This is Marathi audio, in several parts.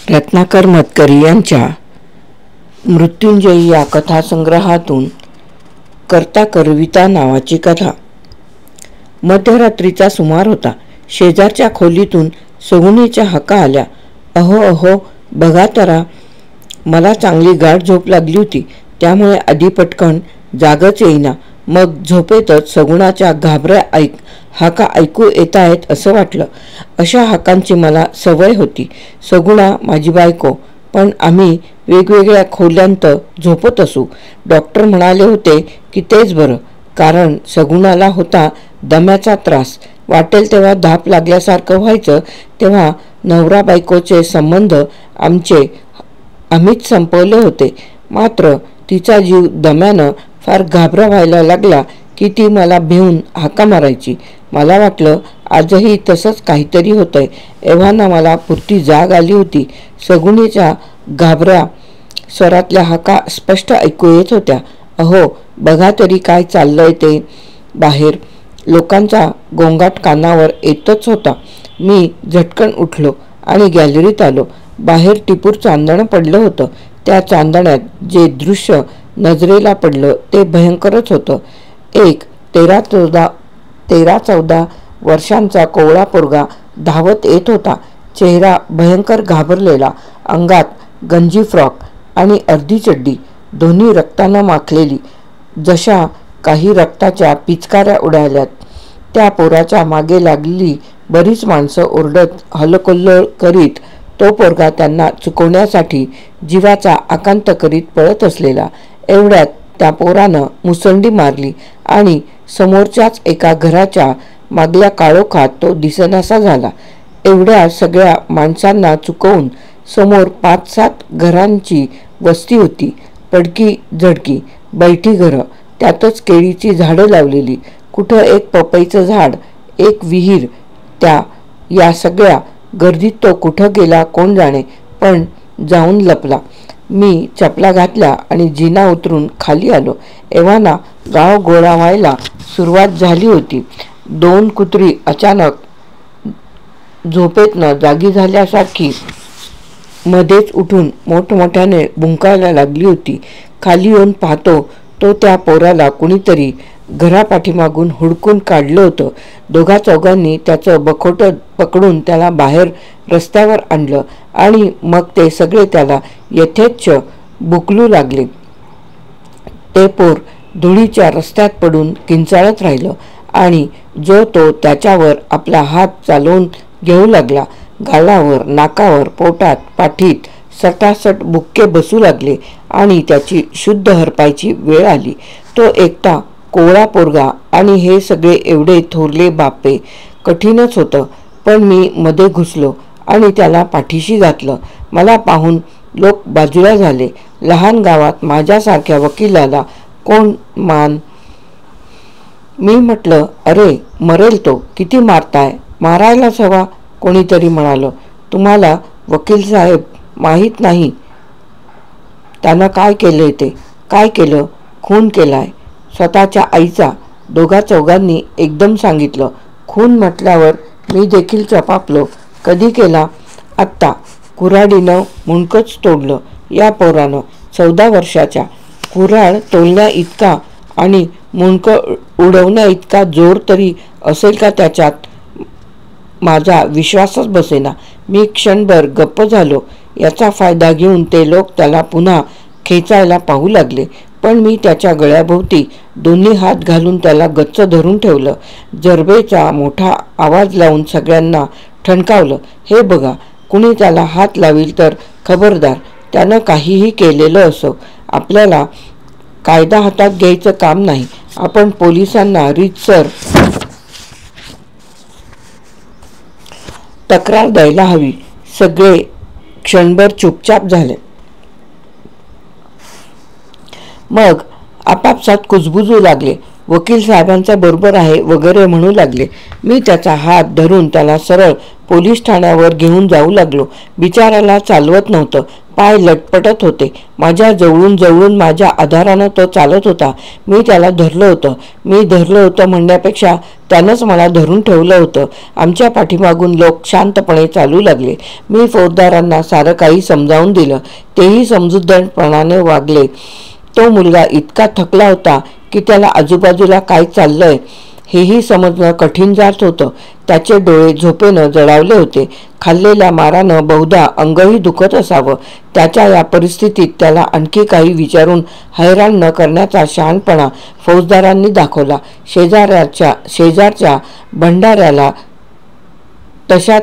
रत्नाकर मतकरी यांच्या मृत्युंजयी या कथासंग्रहातून करता करविता नावाची कथा। मध्यरात्रीचा सुमार होता। शेजारच्या खोलीतून सगुनीच्या हाका आल्या, अहो अहो बघा तरा। मला चांगली गाढ झोप लागली होती, त्यामुळे आधी पटकन जागच येईना। मग झोपेतच सगुणाच्या घाबऱ्या हाका ऐकू येत आहेत असं वाटलं। अशा हाकांची मला सवय होती। सगुणा माझी बायको, पण आम्ही वेगवेगळ्या खोल्यांत झोपत असू। डॉक्टर म्हणाले होते की तेच बरं, कारण सगुणाला होता दम्याचा त्रास। वाटेल तेव्हा धाप लागल्यासारखं व्हायचं। तेव्हा नवरा बायकोचे संबंध आम्हीच संपवले होते। मात्र तिचा जीव दम्यानं फार घाबरा व्हायला लागला की ती मला भिवून हाका मारायची। मला वाटलं आजही तसंच काहीतरी होतंय। एव्हाना मला पुरती जाग आली होती। सगुणीच्या घाबऱ्या स्वरातल्या हाका स्पष्ट ऐकू येत होत्या। अहो बघा तरी काय चाललंय ते। बाहेर लोकांचा गोंगाट कानावर येतच होता। मी झटकन उठलो आणि गॅलरीत आलो। बाहेर टिपूर चांदणं पडलं होतं। त्या चांदण्यात जे दृश्य नजरेला पडलं ते भयंकरच होतं। एक 13-14 वर्षांचा कोवळा पोरगा धावत येत होता। चेहरा भयंकर घाबरलेला, अंगात गंजी फ्रॉक आणि अर्धी चड्डी, दोन्ही रक्तानं माखलेली, जशा काही रक्ताच्या पिचकाऱ्या उडाल्यात। त्या पोराच्या मागे लागलेली बरीच माणसं ओरडत हलकल्लोळ करीत तो पोरगा त्यांना चुकवण्यासाठी जीवाचा आकांत करीत पळत असलेला। एवढ्यात त्या पोरानं मुसंडी मारली आणि समोरच्याच एका घराच्या मागल्या काळोखात तो दिसेनासा झाला। एवढ्या सगळ्या माणसांना चुकवून समोर 5-7 घरांची वस्ती होती। पडकी झडकी बैठी घरं, त्यातच केळीची झाडं लावलेली, कुठं एक पपईचं झाड, एक विहीर। या सगळ्या गर्दीत तो कुठं गेला कोण जाणे, पण जाऊन लपला। मी चपला घातल्या आणि जिना उतरून खाली आलो। एव्हाना गाव गोळा व्हायला सुरुवात झाली होती। 2 कुत्री अचानक झोपेतनं जागी झाल्यासारखी मध्येच उठून मोठमोठ्याने भुंकायला लागली होती। खाली येऊन पाहतो तो त्या पोराला कुणीतरी घरापाठीमागून हुडकून काढलं होतं। 2-4 त्याचं बखोटं पकडून त्याला बाहेर रस्त्यावर आणलं आणि मग ते सगळे त्याला यथेच्छ बुकलू लागले। ते पोर धुळीच्या रस्त्यात पडून किंचाळत राहिलं आणि जो तो त्याच्यावर आपला हात चालवून घेऊ लागला। गालावर, नाकावर, पोटात, पाठीत सटासट बुक्के बसू लागले आणि त्याची शुद्ध हरपायची वेळ आली। तो एकटा कोवळा पोरगा आणि हे सगळे एवढे थोरले बापे, कठीणच होतं। पण मी मध्ये घुसलो आणि त्याला पाठीशी घातलं। मला पाहून लोक बाजूला झाले। लहान गावात माझ्यासारख्या वकिलाला कोण मान? मी म्हटलं, अरे मरेल तो, किती मारताय, मारायलाच हवा। कोणीतरी म्हणालं, तुम्हाला वकील साहेब माहीत नाही त्यानं काय केलंय ते? काय केलं? खून केलाय, स्वतःच्या आईचा। 2-4 एकदम सांगितलं। खून म्हटल्यावर मी देखील चपापलो। कधी केला? आत्ता। कुऱ्हाडीनं मुंडकंच तोडलं या पोरानं। 14 वर्षाच्या। कुऱ्हाड तोलण्या इतका आणि मुंडकं उडवण्या इतका जोर तरी असेल का त्याच्यात? माझा विश्वासच बसेना। मी क्षणभर गप्प झालो। याचा फायदा घेऊन ते लोक त्याला पुन्हा खेचायला पाहू लागले, पण मी त्याच्या गळ्याभोवती दोन्ही हात घालून त्याला गच्च धरून ठेवलं। जरबेचा मोठा आवाज लावून सगळ्यांना ठणकावलं, हे बघा, कुणी त्याला हात लावील तर खबरदार, त्यानं काहीही केलेलं असो। आपल्याला कायदा हातात घ्यायचं काम नाही। आपण पोलिसांना रीतसर तक्रार द्यायला हवी। सगळे क्षणभर चुपचाप झाले। मग आपापसात कुजबुजू लागले। वकील साहेबांचा बरोबर आहे वगैरे म्हणू लागले। मी त्याचा हात धरून त्याला सरळ पोलीस ठाण्यावर घेऊन जाऊ लागलो। बिचाराला चालवत नव्हतं, पाय लटपटत होते. माझ्या जवळून जवळून माझ्या आधारानं तो चालत होता. मी त्याला धरलं होतं म्हणण्यापेक्षा त्यानंच मला धरून ठेवलं होतं. आमच्या पाठीमागून लोक शांतपणे चालू लागले. मी फौजदारांना सारं काही समजावून दिलं. तेही समजूतदारपणाने वागले. तो मुलगा इतका थकला होता की त्याला आजूबाजूला काय चाललंय हेही समजणं कठीण जात होतं. त्याचे डोळे झोपेनं जळावले होते. खाल्लेल्या मारानं बहुधा अंगही दुखत असावं. त्याच्या या परिस्थितीत त्याला आणखी काही विचारून हैराण न करण्याचा शहाणपणा फौजदारांनी दाखवला. शेजारच्या भंडाऱ्याला तशा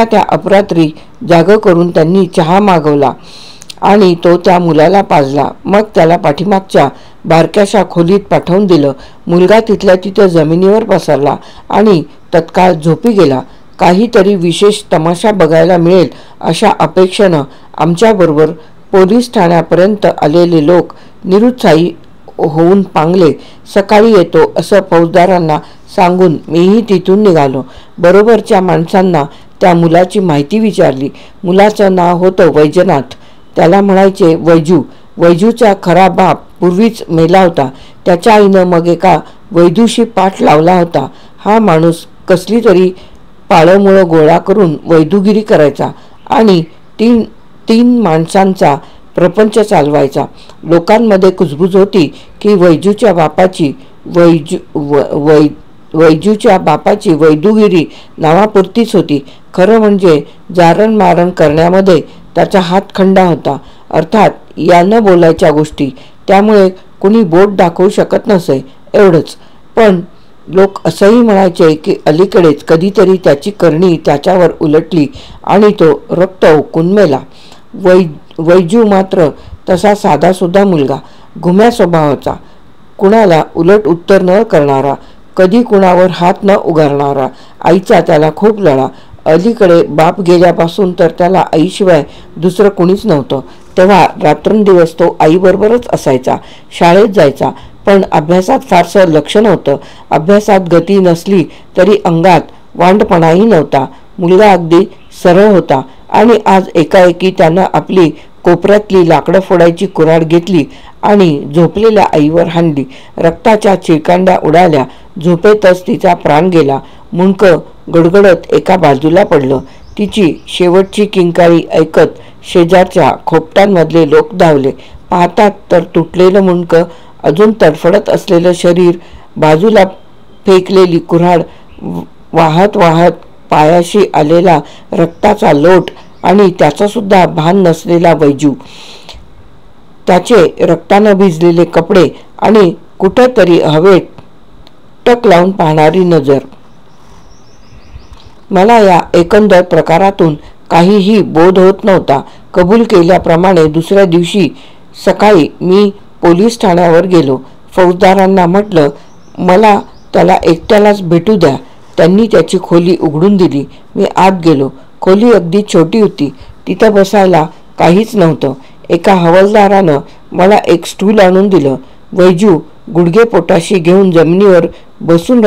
त्या अपरात्री जाग करून त्यांनी चहा मागवला आणि तो त्या मुलाला पाजला. मग त्याला पाठीमागच्या बारक्याशा खोलीत पाठवून दिलं. मुलगा तिथल्या तिथे जमिनीवर पसरला आणि तत्काळ झोपी गेला. काहीतरी विशेष तमाशा बघायला मिळेल अशा अपेक्षेनं आमच्याबरोबर पोलीस ठाण्यापर्यंत आलेले लोक निरुत्साही होऊन पांगले. सकाळी येतो असं फौजदारांना सांगून मीही तिथून निघालो. बरोबरच्या माणसांना त्या मुलाची माहिती विचारली. मुलाचं नाव होतं वैजनाथ. त्याला म्हणायचे वैजू. वैजूचा खरा बाप पूर्वीच मेला होता. त्याच्या आईनं मग एका वैदूशी पाठ लावला होता. हा माणूस कसली तरी पाळमुळं गोळा करून वैदुगिरी करायचा आणि तीन माणसांचा प्रपंच चालवायचा. लोकांमध्ये कुजबूज होती की वैजूच्या बापाची वैदुगिरी नावापुरतीच होती. खरं म्हणजे जारण मारण करण्यामध्ये त्याचा हातखंडा होता. अर्थात या न बोलायच्या गोष्टी. त्यामुळे कुणी बोट दाखवू शकत नसे एवढंच. पण लोक असंही म्हणायचे की अलीकडेच कधीतरी त्याची करणी त्याच्यावर उलटली आणि तो रक्त ओकून मेला. वैजू मात्र तसा साधासुद्धा मुलगा, घुम्या स्वभावाचा, कुणाला उलट उत्तर न करणारा, कधी कुणावर हात न उगारणारा. आईचा त्याला खूप लळा. अलीकडे बाप गेल्यापासून तर त्याला आईशिवाय दुसरं कुणीच नव्हतं. तेव्हा रात्रंदिवस तो आईबरोबरच असायचा. शाळेत जायचा, पण अभ्यासात फारसं लक्ष नव्हतं. अभ्यासात गती नसली तरी अंगात वांडपणाही नव्हता. मुलगा अगदी सरळ होता आणि आज एकाएकी त्यानं आपली कोपऱ्यातली लाकडं फोडायची कुऱ्हाड घेतली आणि झोपलेल्या आईवर हाणली. रक्ताच्या चिळकांड्या उडाल्या. झोपेतच तिचा प्राण गेला. मुंडकं गडगडत एका बाजूला पडलं. तिची शेवटची किंकाळी ऐकत शेजारच्या खोपटांमधले लोक धावले. पाहतात तर तुटलेलं मुंडकं, अजून तडफडत असलेलं शरीर, बाजूला फेकलेली कुऱ्हाड, वाहत वाहत पायाशी आलेला रक्ताचा लोट आणि त्याचा सुद्धा भान नसलेला वैजू, त्याचे रक्तानं भिजलेले कपडे आणि कुठंतरी हवेत टक लावून पाहणारी नजर. मला या एकंदर प्रकारातून काहीही बोध होत नव्हता. कबूल केल्याप्रमाणे दुसऱ्या दिवशी सकाळी मी पोलीस ठाण्यावर गेलो. फौजदारांना म्हटलं मला त्याला एकट्यालाच भेटू द्या. त्यांनी त्याची खोली उघडून दिली. मी आत गेलो. खोली अगदी छोटी होती. तिथं बसायला काहीच नव्हतं. एका हवालदारानं मला एक स्टूल आणून दिलं. वैजू गुडघे पोटाशी घेऊन जमिनीवर बसून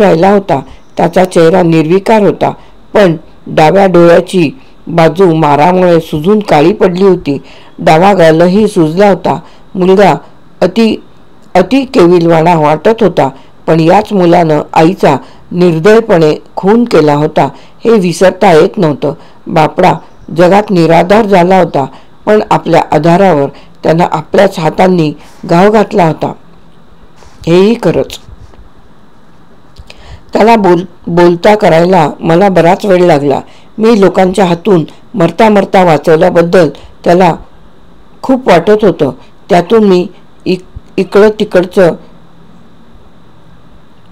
राहिला होता. त्याचा चेहरा निर्विकार होता, पण डाव्या डोळ्याची बाजू मारामुळे सुजून काळी पडली होती. डावा गालही सुजला होता. मुलगा अति केविलवाणा वाटत होता, पण याच मुलानं आईचा निर्दयपणे खून केला होता हे विसरता येत नव्हतं. बापडा जगात निराधार झाला होता, पण आपल्या आधारावर त्यानं आपल्याच हातांनी घाव घातला होता. हेही खरंच. त्याला बोलता करायला मला बराच वेळ लागला. मी लोकांच्या हातून मरता मरता वाचवल्याबद्दल त्याला खूप वाटत होतं. त्यातून मी इकडं तिकडचं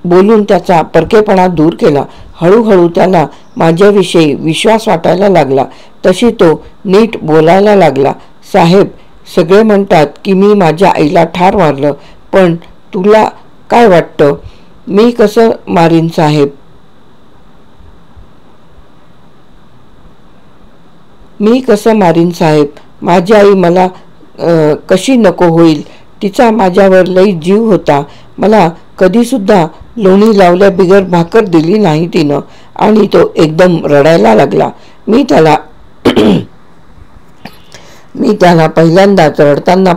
बोलून त्याचा परकेपणा दूर केला. हळूहळू त्याला माझ्याविषयी विश्वास वाटायला लागला. तशी तो नीट बोलायला लागला. साहेब, सगळे म्हणतात की मी माझ्या आईला ठार मारलं, पण तुला काय वाटतं? मी कसं मारीन साहेब? माझी आई मला कशी नको होईल? तिचा माझ्यावर लई जीव होता. मला कधीसुद्धा लोणी लावल्या बिगर भाकर दिली नाही तिनं. आणि तो एकदम रडायला लागला. मी त्याला पहिल्यांदाच रडताना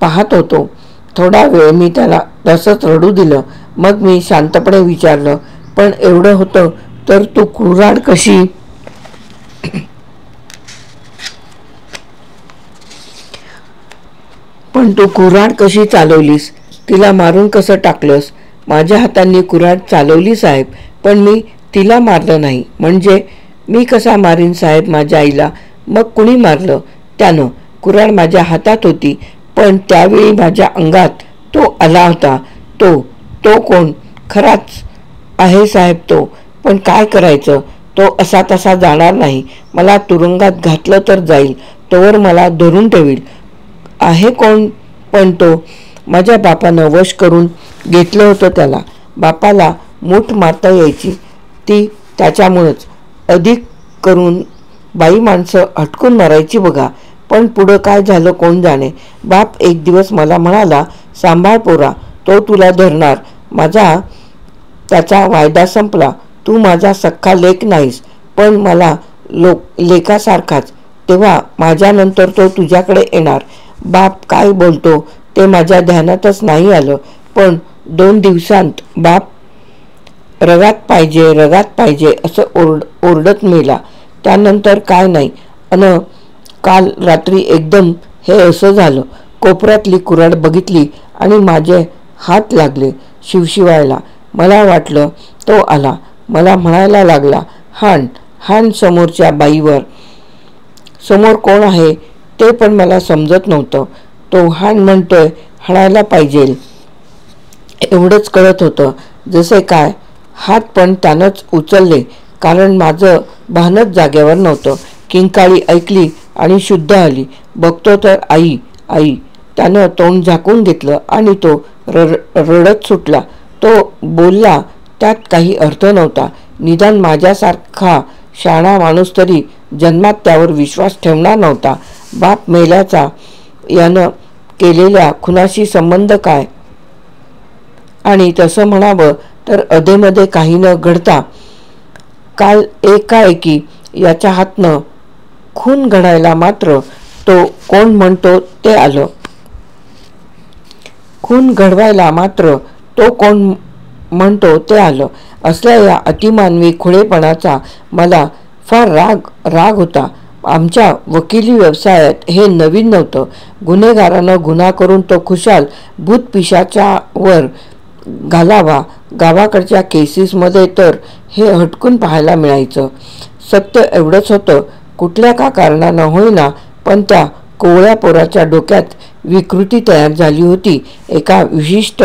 पाहत होतो. थोडा वेळ मी त्याला तसंच रडू दिलं. मग मी शांतपणे विचारलं, पण एवढं होतं तर तू कुऱ्हाड कशी चालवलीस? तिला मारून कसं टाकलंस? माझ्या हातांनी कुऱ्हाड चालवली साहेब, पण मी तिला मारलं नाही. म्हणजे मी कसा मारीन साहेब माझ्या आईला? मग कुणी मारलं? त्यानं. कुऱ्हाड माझ्या हातात होती, पण त्यावेळी माझ्या अंगात तो आला होता. तो कोण? खराच आहे साहेब तो. पण काय करायचं? तो असा तसा जाणार नाही. मला तुरुंगात घातलं तर जाईल, तोवर मला धरून ठेवील. आहे कोण पण तो? माझ्या बापानं वश करून घेतलं होतं त्याला. बापाला मूठ मारता यायची ती त्याच्यामुळंच. अधिक करून बाई माणसं हटकून मरायची बघा. पण पुढं काय झालं कोण जाणे. बाप एक दिवस मला म्हणाला, सांभाळ पोरा, तो तुला धरणार. त्याचा वायदा संपला. तू माझा सख्खा लेक नाहीस, पण मला लेकासारखाच. तेव्हा माझ्यानंतर तो तुझ्याकडे येणार. बाप काय बोलतो ते माझ्या ध्यानातच नाही आलं. पण 2 दिवसांत बाप रगात पाहिजे असं ओरडत मेला. त्यानंतर काय नाही. काल रात्री एकदम हे असं झालं. कोपऱ्यातली कुऱ्हाड बघितली आणि माझे हात लागले शिवशिवायला. मला वाटलं तो आला. मला म्हणायला लागला, हाण समोरच्या बाईवर. समोर कोण आहे ते पण मला समजत नव्हतं. तो हाण म्हणतोय, हाणायला पाहिजे एवढंच कळत होतं. जसे काय हात पण त्यानंच उचलले, कारण माझं भानच जागेवर नव्हतं. किंकाळी ऐकली आणि शुद्ध आली. बघतो तर आई. त्यानं तोंड झाकून घेतलं आणि तो रडत सुटला. तो बोलला त्यात काही अर्थ नव्हता. निदान माझ्यासारखा शहाणा माणूस तरी जन्मात त्यावर विश्वास ठेवणार नव्हता. बाप मेल्याचा यानं केलेल्या खुनाशी संबंध काय? आणि तसं म्हणावं तर अधेमध्ये काही न घडता काल एकाएकी याच्या हातनं खून घडायला मात्र तो कोण म्हणतो ते आलं. खून घडवायला मात्र तो कोण म्हणतो ते आलं. असल्या या अतिमानवी खुळेपणाचा मला फार राग होता. आमच्या वकिली व्यवसायात हे नवीन नव्हतं. गुन्हेगारानं गुन्हा करून तो खुशाल भूतपिशाच्यावर घालावा. गावाकडच्या केसेसमध्ये तर हे हटकून पाहायला मिळायचं. सत्य एवढंच होतं, कुठल्या का कारणानं होईना पण त्या कोवळ्या पोराच्या डोक्यात विकृती तयार झाली होती. एका विशिष्ट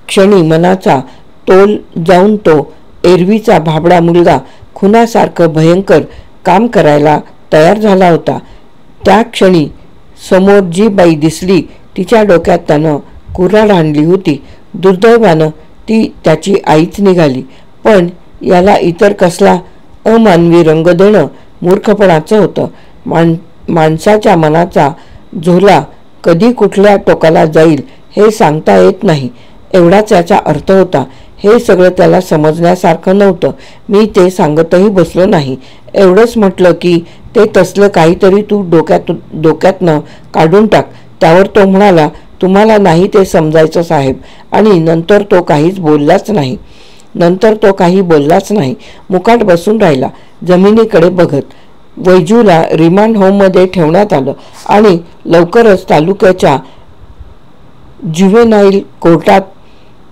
क्षणी मनाचा तोल जाऊन तो एरवीचा भाबडा मुलगा खुनासारखं भयंकर काम करायला तयार झाला होता. त्या क्षणी समोर जी बाई दिसली तिच्या डोक्यात त्यानं कुऱ्हाड आणली होती. दुर्दैवानं ती त्याची आईच निघाली. पण याला इतर कसला अमानवी रंग देणं मूर्खपणाचं होतं. माणसाच्या मनाचा झोला कधी कुठल्या टोकाला जाईल हे सांगता येत नाही, एवढाच याचा अर्थ होता. हे सगळं त्याला समजण्यासारखं नव्हतं. मी ते सांगतही बसलो नाही. एवढंच म्हटलं की ते तसलं काहीतरी तू डोक्यातनं काढून टाक. त्यावर तो म्हणाला, तुम्हाला नाही ते समजायचं साहेब. आणि नंतर तो काही बोललाच नाही. मुकाट बसून राहिला जमिनीकडे बघत. वैजूला रिमांड होममध्ये ठेवण्यात आलं आणि लवकरच तालुक्याच्या ज्युव्हेनाईल कोर्टात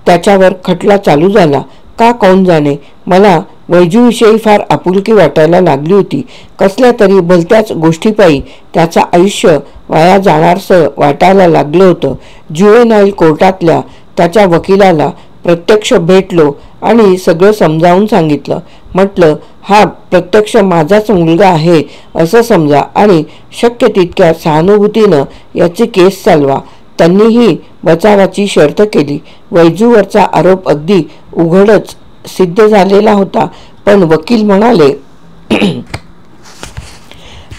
त्याच्यावर खटला चालू झाला. का कोण जाणे, मला वैजूविषयी फार आपुलकी वाटायला लागली होती. कसल्या तरी भलत्याच गोष्टीपायी त्याचं आयुष्य वाया जाणारसं वाटायला लागलं होतं. ज्युव्हेनाईल कोर्टातल्या त्याच्या वकिलाला प्रत्यक्ष भेटलो आणि सगळं समजावून सांगितलं. म्हटलं, हा प्रत्यक्ष माझाच मुलगा आहे असं समजा आणि शक्य तितक्या सहानुभूतीनं याची केस चालवा. त्यांनीही बचावाची शर्त केली. वैजूवरचा आरोप अगदी उघडच सिद्ध झालेला होता. पण वकील म्हणाले,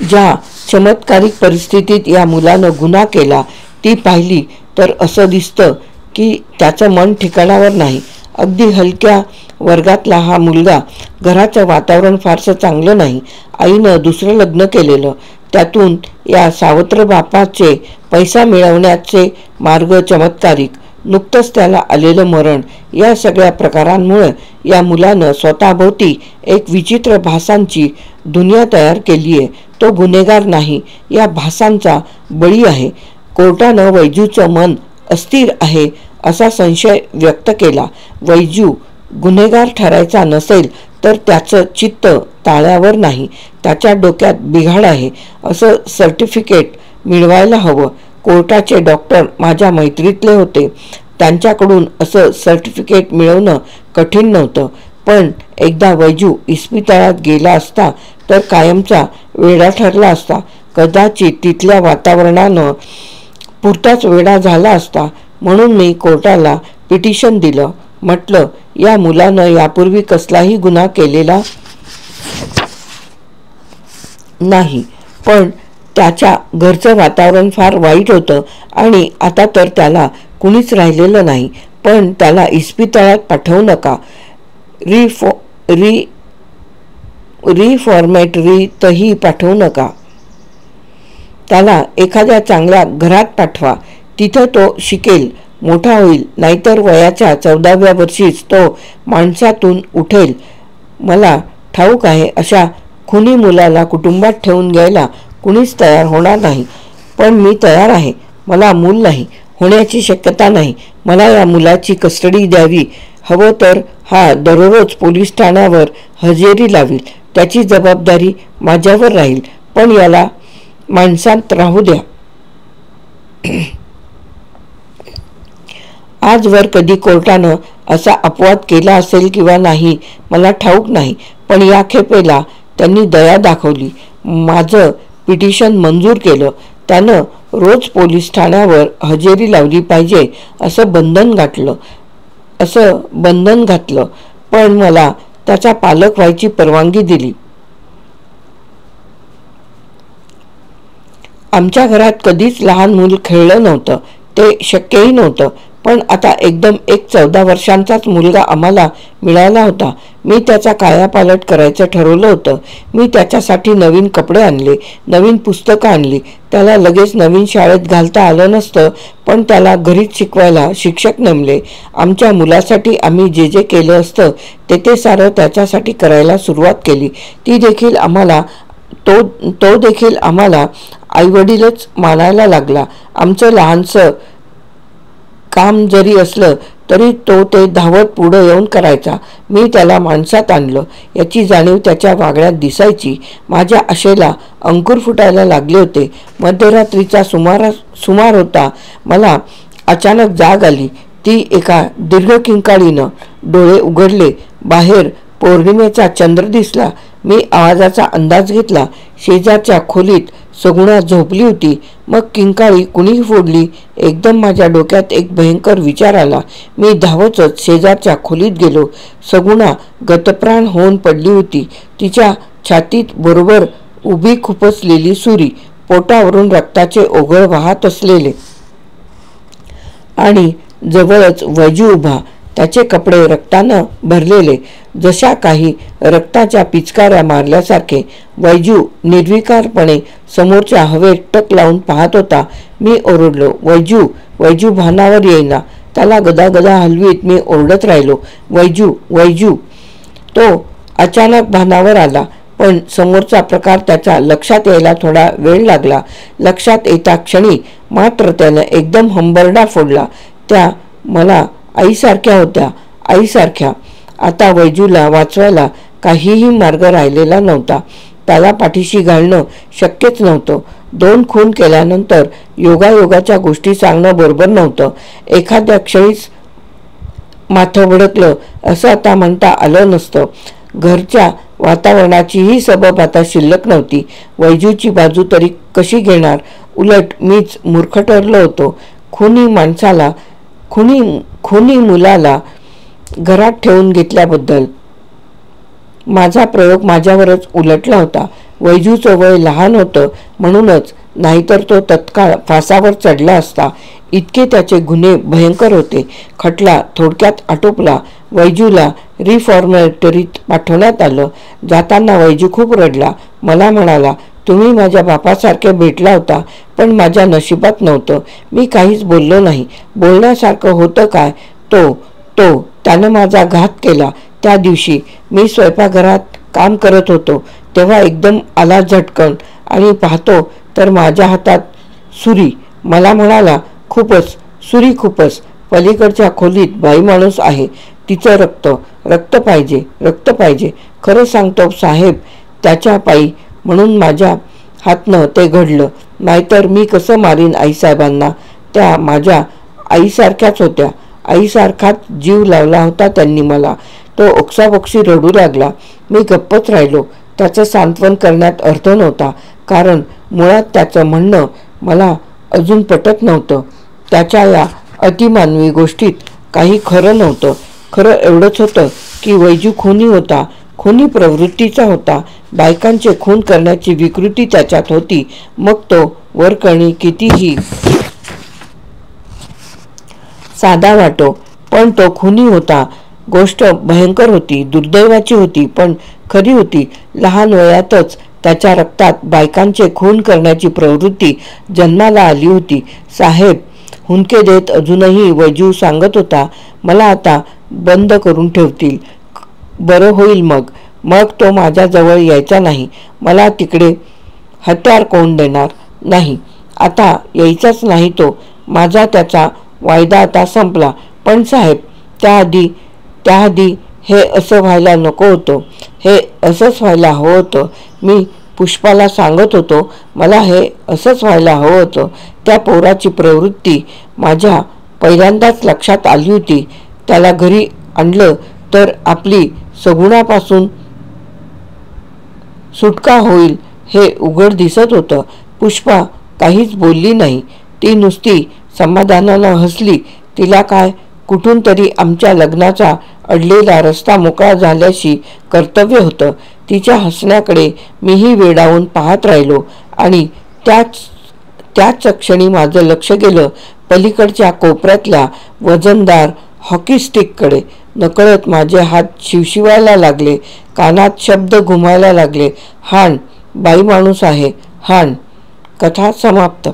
ज्या चमत्कारिक परिस्थितीत या मुलानं गुन्हा केला ती पाहिली तर असं दिसतं की त्याचं मन ठिकाणावर नाही. अगदी हलक्या वर्गातला हा मुलगा, घराचं वातावरण फारसं चांगलं नाही, आईनं दुसरं लग्न केलेलं, त्यातून या सावत्र बापाचे पैसा मिळवण्याचे मार्ग चमत्कारिक, नुकतंच त्याला आलेलं मरण, या सगळ्या प्रकारांमुळे या मुलानं स्वतःभोवती एक विचित्र भासांची दुनिया तयार केली आहे. तो गुन्हेगार नाही, या भासांचा बळी आहे. कोर्टानं वैजूचं मन अस्थिर आहे असा संशय व्यक्त केला. वैजू गुन्हेगार ठरायचा नसेल तर त्याचं चित्त ताळ्यावर नाही, त्याच्या डोक्यात बिघाड आहे असं सर्टिफिकेट मिळवायला हवं. कोर्टाचे डॉक्टर माझ्या मैत्रीतले होते, त्यांच्याकडून असं सर्टिफिकेट मिळवणं कठीण नव्हतं. पण एकदा वैजू इस्पितळात गेला असता तर कायमचा वेडा ठरला असता. कदाचित तिथल्या वातावरणानं पुरताच वेडा झाला असता. म्हणून मी कोर्टाला पिटिशन दिलं. म्हटलं, या मुलानं यापूर्वी कसलाही गुन्हा केलेला नाही, पण त्याच्या घरचं वातावरण फार वाईट होतं आणि आता तर त्याला कुणीच राहिलेलं नाही. पण त्याला इस्पितळात पाठवू नका, रिफॉर्मेटरीतही पाठवू नका. त्याला एखाद्या चांगल्या घरात पाठवा, तिथं तो शिकेल, मोठा होईल. नाहीतर वयाच्या 14व्या वर्षीच तो माणसातून उठेल. मला ठाऊक आहे अशा खुनी मुलाला कुटुंबात ठेवून घ्यायला कुणीच तयार होणार नाही. पण मी तयार आहे. मला मूल नाही, होण्याची शक्यता नाही. मला या मुलाची कस्टडी द्यावी. हवं तर हा दररोज पोलीस ठाण्यावर हजेरी लावील, त्याची जबाबदारी माझ्यावर राहील. पण याला माणसात राहू द्या. आजवर कधी कोर्टानं असा अपवाद केला असेल किंवा नाही मला ठाऊक नाही, पण या खेपेला त्यांनी दया दाखवली. माझं पिटिशन मंजूर केलं. त्यानं रोज पोलीस ठाण्यावर हजेरी लावली पाहिजे असं बंधन घातलं. पण मला त्याचा पालक व्हायची परवानगी दिली. आमच्या घरात कधीच लहान मूल खेळलं नव्हतं, ते शक्यही नव्हतं. पण आता एकदम एक 14 वर्षांचाच मुलगा आम्हाला मिळाला होता. मी त्याचा कायापालट करायचं ठरवलं होतं. मी त्याच्यासाठी नवीन कपडे आणले, नवीन पुस्तकं आणली. त्याला लगेच नवीन शाळेत घालता आलं नसतं, पण त्याला घरीच शिकवायला शिक्षक नेमले. आमच्या मुलासाठी आम्ही जे जे केलं असतं ते सारं त्याच्यासाठी करायला सुरुवात केली. तो देखील आम्हाला आईवडीलच मानायला लागला. आमचं लहानसं काम जरी असलं तरी तो ते धावत पुढं येऊन करायचा. मी त्याला माणसात आणलं याची जाणीव त्याच्या वागण्यात दिसायची. माझ्या आशेला अंकुर फुटायला लागले होते. मध्यरात्रीचा सुमार होता. मला अचानक जाग आली. ती एका दीर्घ किंकाळीनं. डोळे उघडले. बाहेर पौर्णिमेचा चंद्र दिसला. मी आवाजाचा अंदाज घेतला. शेजारच्या खोलीत सगुणा झोपली होती. मग किंकाळी कुणी फोडली? एकदम माझ्या डोक्यात एक भयंकर विचार आला. मी धावतच शेजारच्या खोलीत गेलो. सगुणा गतप्राण होऊन पडली होती. तिच्या छातीत बरोबर उभी खुपसलेली सुरी, पोटावरून रक्ताचे ओघळ वाहत असलेले आणि जवळच वैजू उभा, त्याचे कपडे रक्तानं भरलेले, जशा काही रक्ताच्या पिचकाऱ्या मारल्यासारखे. वैजू निर्विकारपणे समोरच्या हवेत टक लावून पाहत होता. मी ओरडलो, वैजू! वैजू भानावर येईना. त्याला गदागदा हलवीत मी ओरडत राहिलो, वैजू! वैजू! तो अचानक भानावर आला. पण समोरचा प्रकार त्याच्या लक्षात यायला थोडा वेळ लागला. लक्षात येता क्षणी मात्र त्यानं एकदम हंबरडा फोडला. त्या मला आईसारख्या होत्या, आईसारख्या. आता वैजूला वाचवायला काहीही मार्ग राहिलेला नव्हता. त्याला पाठीशी घालणं शक्यच नव्हतं. 2 खून केल्यानंतर योगायोगाच्या गोष्टी सांगणं बरोबर नव्हतं. एखाद्या क्षणीच माथं भडकलं असं आता म्हणता आलं नसतं. घरच्या वातावरणाचीही सबब आता शिल्लक नव्हती. वैजूची बाजू तरी कशी घेणार? उलट मीच मूर्ख ठरलो होतो. खुनी मुलाला घरात ठेवून घेतल्याबद्दल माझा प्रयोग माझ्यावरच उलटला होता. वैजूचं वय लहान होतं म्हणूनच नाहीतर तो तत्काळ फासावर चढला असता. इतके त्याचे गुन्हे भयंकर होते. खटला थोडक्यात आटोपला. वैजूला रिफॉर्मेटरीत पाठवण्यात आलं. जाताना वैजू खूप रडला. मला म्हणाला, तुम्ही माझ्या बापासारखे भेटला होता, पण माझ्या नशिबात नव्हतं. मी काहीच बोललो नाही. बोलण्यासारखं होतं काय? त्यानं माझा घात केला. त्या दिवशी मी स्वयंपाकघरात काम करत होतो तेव्हा एकदम आला झटकन आणि पाहतो तर माझ्या हातात सुरी. मला म्हणाला, सुरी खूपच. पलीकडच्या खोलीत बाई माणूस आहे. तिचं रक्त पाहिजे. खरं सांगतो साहेब, त्याच्या पायी म्हणून माझ्या हातनं ते घडलं. नाहीतर मी कसं मारीन आईसाहेबांना? त्या माझ्या आईसारख्याच होत्या. आईसारखाच जीव लावला होता त्यांनी मला. तो ओक्साबोक्शी रडू लागला. मी गप्पच राहिलो. त्याचं सांत्वन करण्यात अर्थ नव्हता, कारण मुळात त्याचं म्हणणं मला अजून पटत नव्हतं. त्याच्या या अतिमानवी गोष्टीत काही खरं नव्हतं. खरं एवढंच होतं की वैजू खुनी होता, खुनी प्रवृत्तीचा होता. बायकांचे खून करण्याची विकृती त्याच्यात होती. मग तो वरकरणी कितीही साधा वाटो, पण तो खुनी होता. गोष्ट भयंकर होती, दुर्दैवाची होती, पण खरी होती. लहान वयातच त्याच्या रक्तात बायकांचे खून करण्याची प्रवृत्ती जन्माला आली होती. साहेब हुंदके देत अजूनही वैजू सांगत होता, मला आता बंद करून ठेवतील. बरं होईल मग तो माझ्याजवळ यायचा नाही. मला तिकडे हत्यार कोण देणार? नाही, आता यायचाच नाही तो. माझा त्याचा वायदा आता संपला. पण साहेब, त्याआधी हे असं व्हायला नको होतं. हे असंच व्हायला हवं होतं. मी पुष्पाला सांगत होतो, मला हे असंच व्हायला हवं होतं. त्या पोराची प्रवृत्ती माझ्या पहिल्यांदाच लक्षात आली होती. त्याला घरी आणलं तर आपली सगुणापासून सुटका होईल हे उघड दिसत होतं. पुष्पा काहीच बोलली नाही. ती नुसती समाधानानं हसली. तिला काय, कुठून तरी आमच्या लग्नाचा अडलेला रस्ता मोकळा झाल्याशी कर्तव्य होतं. तिच्या हसण्याकडे मीही वेडावून पाहत राहिलो आणि त्याच क्षणी माझं लक्ष गेलं पलीकडच्या कोपऱ्यातल्या वजनदार हॉकी स्टिककडे. नकळत माझे हात शिवशिवायला लागले. कानात शब्द घुमायला लागले. हाण, बाई माणूस आहे, हाण. कथा समाप्त.